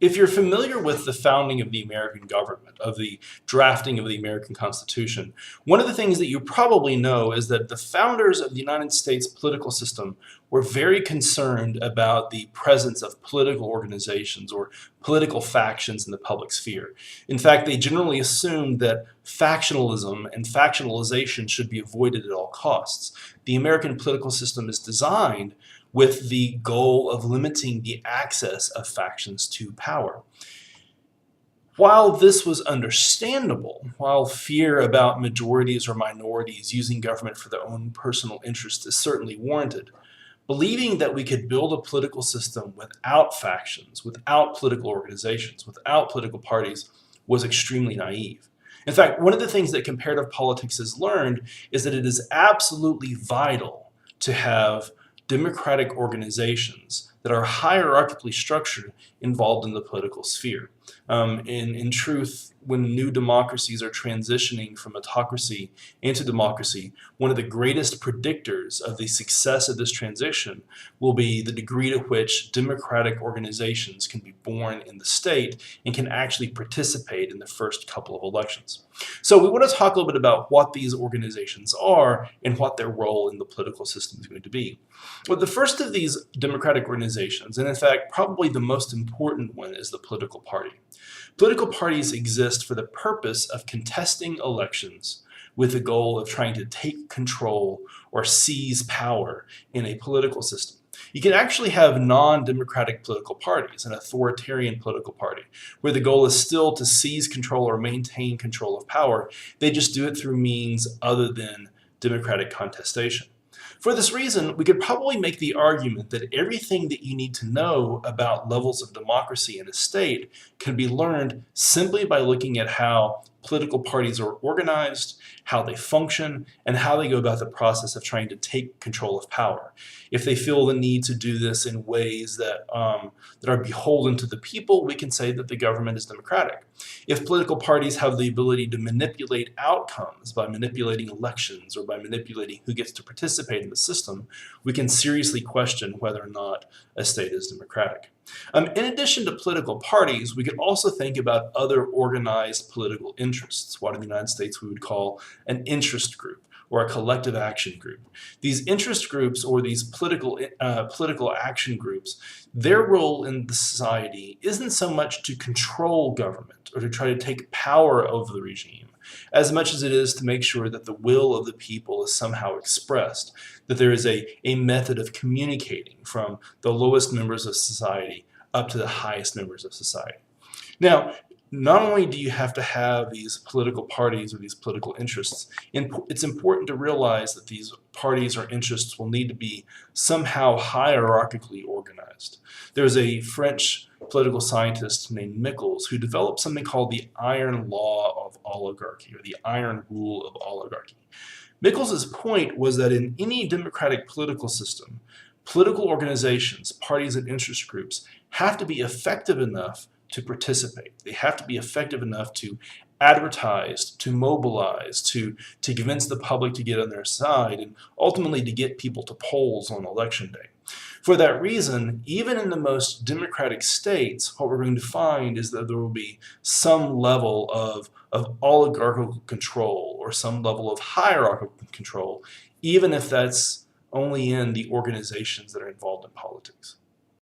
If you're familiar with the founding of the American government, of the drafting of the American Constitution, one of the things that you probably know is that the founders of the United States political system were very concerned about the presence of political organizations or political factions in the public sphere. In fact, they generally assumed that factionalism and factionalization should be avoided at all costs. The American political system is designed with the goal of limiting the access of factions to power. While this was understandable, while fear about majorities or minorities using government for their own personal interest is certainly warranted, believing that we could build a political system without factions, without political organizations, without political parties was extremely naive. In fact, one of the things that comparative politics has learned is that it is absolutely vital to have democratic organizations that are hierarchically structured involved in the political sphere. In truth, when new democracies are transitioning from autocracy into democracy, one of the greatest predictors of the success of this transition will be the degree to which democratic organizations can be born in the state and can actually participate in the first couple of elections. So we want to talk a little bit about what these organizations are and what their role in the political system is going to be. Well, the first of these democratic organizations, and in fact probably the most important one, is the political party. Political parties exist for the purpose of contesting elections with the goal of trying to take control or seize power in a political system. You can actually have non-democratic political parties, an authoritarian political party, where the goal is still to seize control or maintain control of power. They just do it through means other than democratic contestation. For this reason, we could probably make the argument that everything that you need to know about levels of democracy in a state can be learned simply by looking at how political parties are organized, how they function, and how they go about the process of trying to take control of power. If they feel the need to do this in ways that are beholden to the people, we can say that the government is democratic. If political parties have the ability to manipulate outcomes by manipulating elections or by manipulating who gets to participate in the system, we can seriously question whether or not a state is democratic. In addition to political parties, we could also think about other organized political interests, what in the United States we would call an interest group or a collective action group. These interest groups or these political action groups, their role in the society isn't so much to control government or to try to take power over the regime, as much as it is to make sure that the will of the people is somehow expressed, that there is a method of communicating from the lowest members of society up to the highest members of society. Now, not only do you have to have these political parties or these political interests, it's important to realize that these parties or interests will need to be somehow hierarchically organized. There's a French political scientist named Michels who developed something called the iron law of oligarchy, or the iron rule of oligarchy. Michels' point was that in any democratic political system, political organizations, parties, and interest groups have to be effective enough to participate. They have to be effective enough to advertise, to mobilize, to convince the public to get on their side, and ultimately to get people to polls on election day. For that reason, even in the most democratic states, what we're going to find is that there will be some level of oligarchical control or some level of hierarchical control, even if that's only in the organizations that are involved in politics.